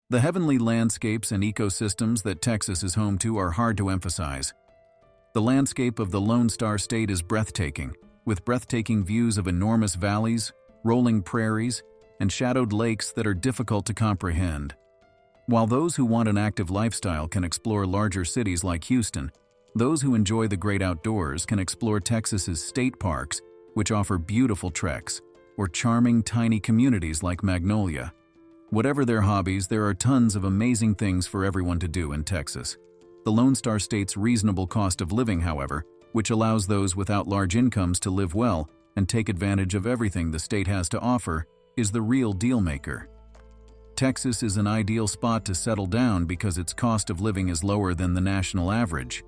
The heavenly landscapes and ecosystems that Texas is home to are hard to emphasize. The landscape of the Lone Star State is breathtaking, with breathtaking views of enormous valleys, rolling prairies, and shadowed lakes that are difficult to comprehend. While those who want an active lifestyle can explore larger cities like Houston, those who enjoy the great outdoors can explore Texas's state parks, which offer beautiful treks, or charming tiny communities like Magnolia. Whatever their hobbies, there are tons of amazing things for everyone to do in Texas. The Lone Star State's reasonable cost of living, however, which allows those without large incomes to live well and take advantage of everything the state has to offer, is the real deal-maker. Texas is an ideal spot to settle down because its cost of living is lower than the national average.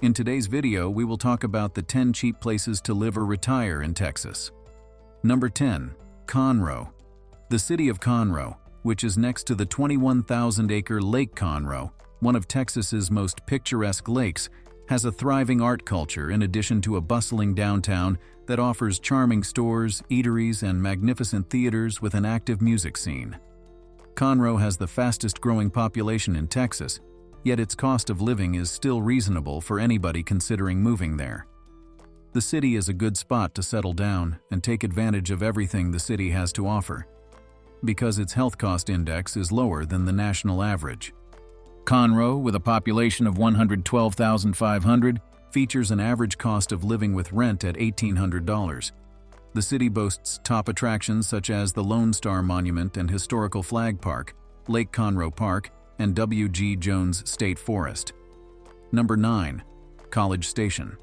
In today's video, we will talk about the 10 cheap places to live or retire in Texas. Number 10. Conroe. The city of Conroe, which is next to the 21,000-acre Lake Conroe, one of Texas's most picturesque lakes, has a thriving art culture in addition to a bustling downtown that offers charming stores, eateries, and magnificent theaters with an active music scene. Conroe has the fastest-growing population in Texas, yet its cost of living is still reasonable for anybody considering moving there. The city is a good spot to settle down and take advantage of everything the city has to offer, because its health cost index is lower than the national average. Conroe, with a population of 112,500, features an average cost of living with rent at $1,800. The city boasts top attractions such as the Lone Star Monument and Historical Flag Park, Lake Conroe Park, and W.G. Jones State Forest. Number 9. College Station.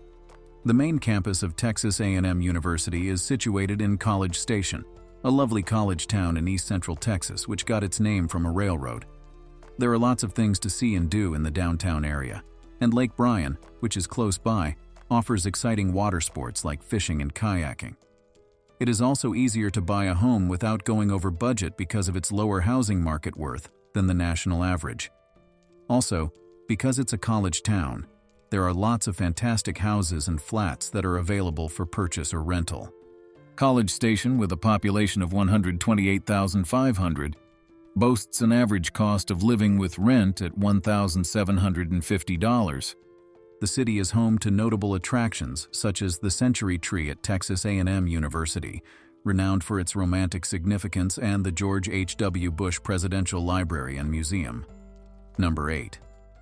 The main campus of Texas A&M University is situated in College Station, a lovely college town in east-central Texas which got its name from a railroad. There are lots of things to see and do in the downtown area, and Lake Bryan, which is close by, offers exciting water sports like fishing and kayaking. It is also easier to buy a home without going over budget because of its lower housing market worth than the national average. Also, because it's a college town, there are lots of fantastic houses and flats that are available for purchase or rental. College Station, with a population of 128,500, boasts an average cost of living with rent at $1,750. The city is home to notable attractions such as the Century Tree at Texas A&M University, renowned for its romantic significance, and the George H.W. Bush Presidential Library and Museum. Number 8.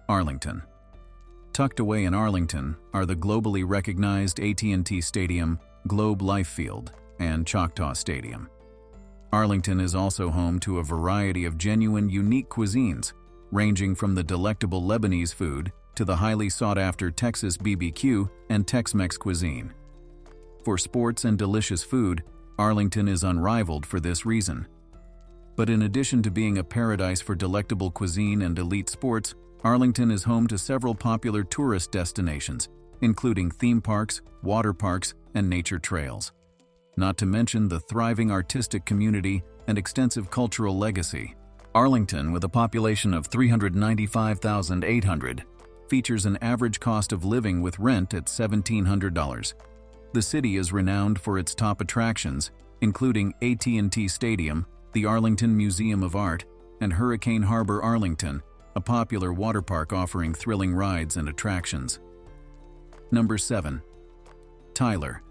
Arlington. Tucked away in Arlington are the globally recognized AT&T Stadium, Globe Life Field, and Choctaw Stadium. Arlington is also home to a variety of genuine, unique cuisines, ranging from the delectable Lebanese food to the highly sought-after Texas BBQ and Tex-Mex cuisine. For sports and delicious food, Arlington is unrivaled for this reason. But in addition to being a paradise for delectable cuisine and elite sports, Arlington is home to several popular tourist destinations, including theme parks, water parks, and nature trails. Not to mention the thriving artistic community and extensive cultural legacy. Arlington, with a population of 395,800, features an average cost of living with rent at $1,700. The city is renowned for its top attractions, including AT&T Stadium, the Arlington Museum of Art, and Hurricane Harbor Arlington, a popular water park offering thrilling rides and attractions. Number 7. Tyler.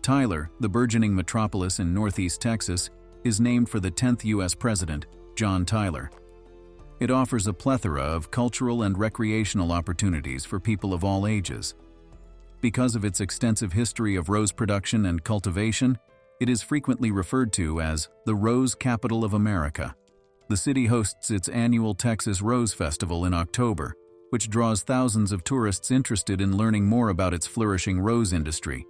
Tyler, the burgeoning metropolis in northeast Texas, is named for the 10th U.S. President, John Tyler. It offers a plethora of cultural and recreational opportunities for people of all ages. Because of its extensive history of rose production and cultivation, it is frequently referred to as the Rose Capital of America. The city hosts its annual Texas Rose Festival in October, which draws thousands of tourists interested in learning more about its flourishing rose industry.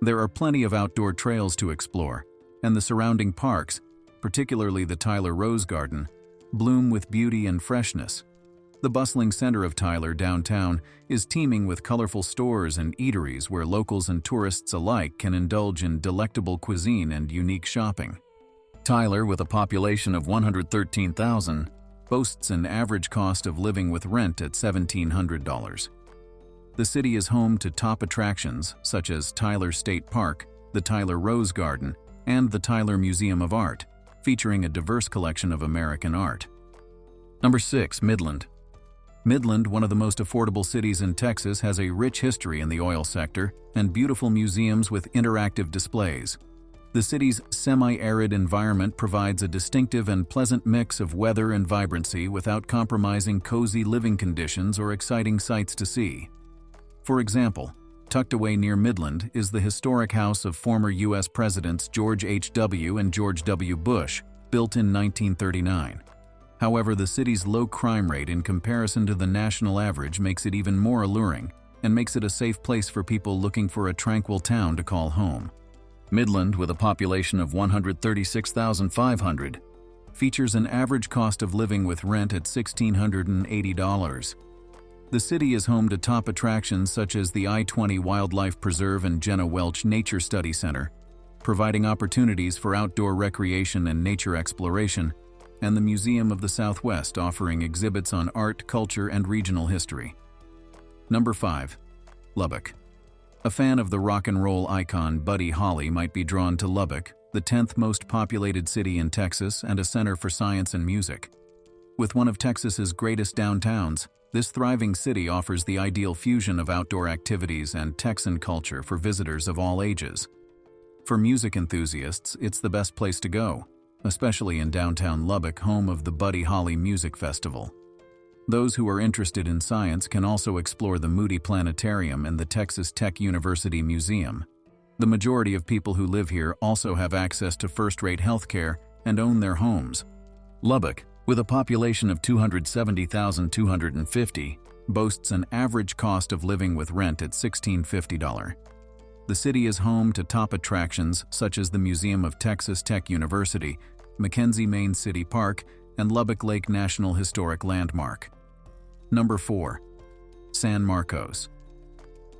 There are plenty of outdoor trails to explore, and the surrounding parks, particularly the Tyler Rose Garden, bloom with beauty and freshness. The bustling center of Tyler downtown is teeming with colorful stores and eateries where locals and tourists alike can indulge in delectable cuisine and unique shopping. Tyler, with a population of 113,000, boasts an average cost of living with rent at $1,700. The city is home to top attractions such as Tyler State Park, the Tyler Rose Garden, and the Tyler Museum of Art, featuring a diverse collection of American art. Number 6. Midland. Midland, one of the most affordable cities in Texas, has a rich history in the oil sector and beautiful museums with interactive displays. The city's semi-arid environment provides a distinctive and pleasant mix of weather and vibrancy without compromising cozy living conditions or exciting sights to see. For example, tucked away near Midland is the historic house of former U.S. Presidents George H.W. and George W. Bush, built in 1939. However, the city's low crime rate in comparison to the national average makes it even more alluring and makes it a safe place for people looking for a tranquil town to call home. Midland, with a population of 136,500, features an average cost of living with rent at $1,680. The city is home to top attractions such as the I-20 Wildlife Preserve and Jenna Welch Nature Study Center, providing opportunities for outdoor recreation and nature exploration, and the Museum of the Southwest, offering exhibits on art, culture, and regional history. Number 5. Lubbock. A fan of the rock and roll icon Buddy Holly might be drawn to Lubbock, the 10th most populated city in Texas and a center for science and music. With one of Texas's greatest downtowns, this thriving city offers the ideal fusion of outdoor activities and Texan culture for visitors of all ages. For music enthusiasts, it's the best place to go, especially in downtown Lubbock, home of the Buddy Holly Music Festival. Those who are interested in science can also explore the Moody Planetarium and the Texas Tech University Museum. The majority of people who live here also have access to first-rate healthcare and own their homes. Lubbock, with a population of 270,250, boasts an average cost of living with rent at $1,650. The city is home to top attractions such as the Museum of Texas Tech University, McKenzie Main City Park, and Lubbock Lake National Historic Landmark. Number 4. San Marcos.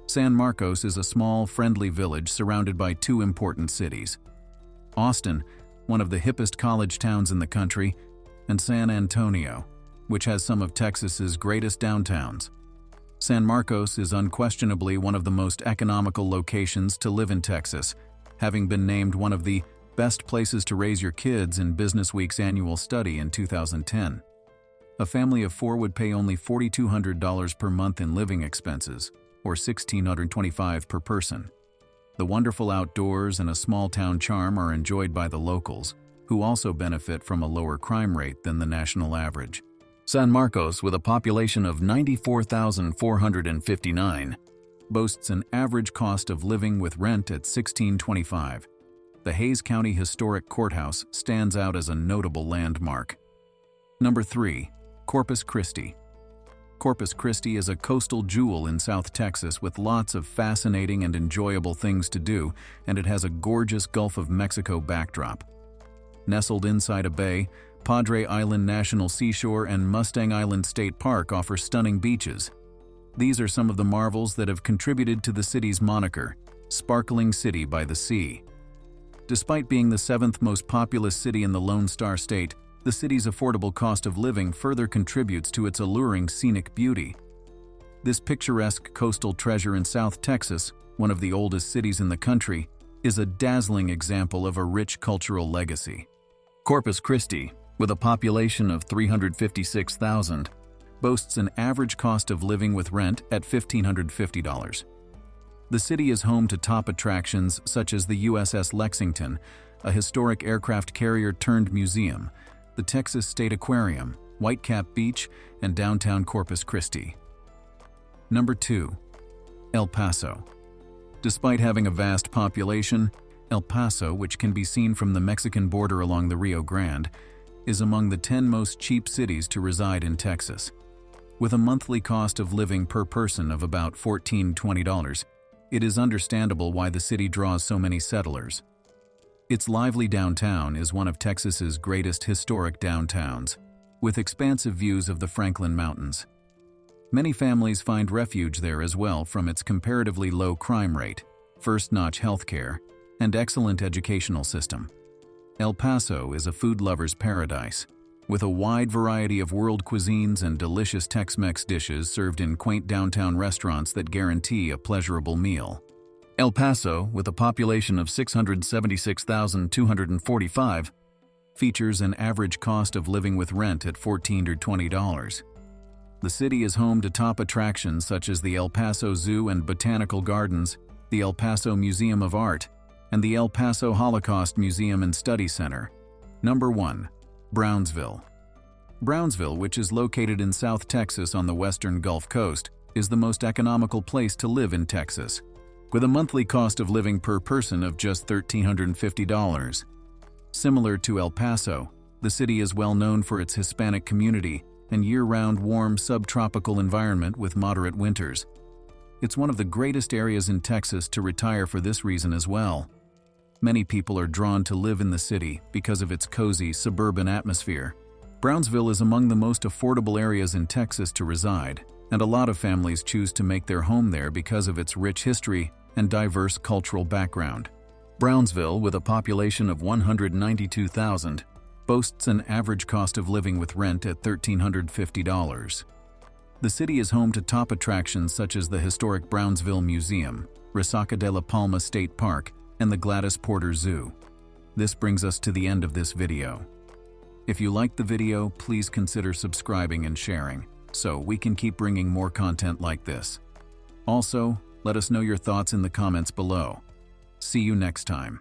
San Marcos is a small, friendly village surrounded by two important cities: Austin, one of the hippest college towns in the country, and San Antonio, which has some of Texas's greatest downtowns. San Marcos is unquestionably one of the most economical locations to live in Texas, having been named one of the best places to raise your kids in Businessweek's annual study in 2010. A family of 4 would pay only $4,200 per month in living expenses, or $1,625 per person. The wonderful outdoors and a small-town charm are enjoyed by the locals, who also benefit from a lower crime rate than the national average. San Marcos, with a population of 94,459, boasts an average cost of living with rent at $1,625. The Hays County Historic Courthouse stands out as a notable landmark. Number 3. Corpus Christi. Corpus Christi is a coastal jewel in South Texas with lots of fascinating and enjoyable things to do, and it has a gorgeous Gulf of Mexico backdrop. Nestled inside a bay, Padre Island National Seashore and Mustang Island State Park offer stunning beaches. These are some of the marvels that have contributed to the city's moniker, Sparkling City by the Sea. Despite being the 7th most populous city in the Lone Star State, the city's affordable cost of living further contributes to its alluring scenic beauty. This picturesque coastal treasure in South Texas, one of the oldest cities in the country, is a dazzling example of a rich cultural legacy. Corpus Christi, with a population of 356,000, boasts an average cost of living with rent at $1,550. The city is home to top attractions such as the USS Lexington, a historic aircraft carrier turned museum, the Texas State Aquarium, Whitecap Beach, and downtown Corpus Christi. Number 2. El Paso. Despite having a vast population, El Paso, which can be seen from the Mexican border along the Rio Grande, is among the 10 most cheap cities to reside in Texas. With a monthly cost of living per person of about $14-20, it is understandable why the city draws so many settlers. Its lively downtown is one of Texas's greatest historic downtowns, with expansive views of the Franklin Mountains. Many families find refuge there as well from its comparatively low crime rate, first-notch healthcare, and excellent educational system. El Paso is a food lover's paradise, with a wide variety of world cuisines and delicious Tex-Mex dishes served in quaint downtown restaurants that guarantee a pleasurable meal. El Paso, with a population of 676,245, features an average cost of living with rent at $14 to $20. The city is home to top attractions such as the El Paso Zoo and Botanical Gardens, the El Paso Museum of Art, and the El Paso Holocaust Museum and Study Center. Number 1. Brownsville. Brownsville, which is located in South Texas on the western Gulf Coast, is the most economical place to live in Texas, with a monthly cost of living per person of just $1,350. Similar to El Paso, the city is well known for its Hispanic community and year-round warm subtropical environment with moderate winters. It's one of the greatest areas in Texas to retire for this reason as well. Many people are drawn to live in the city because of its cozy suburban atmosphere. Brownsville is among the most affordable areas in Texas to reside, and a lot of families choose to make their home there because of its rich history and diverse cultural background. Brownsville, with a population of 192,000, boasts an average cost of living with rent at $1,350. The city is home to top attractions such as the historic Brownsville Museum, Resaca de la Palma State Park, and the Gladys Porter Zoo. This brings us to the end of this video. If you liked the video, please consider subscribing and sharing, so we can keep bringing more content like this. Also, let us know your thoughts in the comments below. See you next time.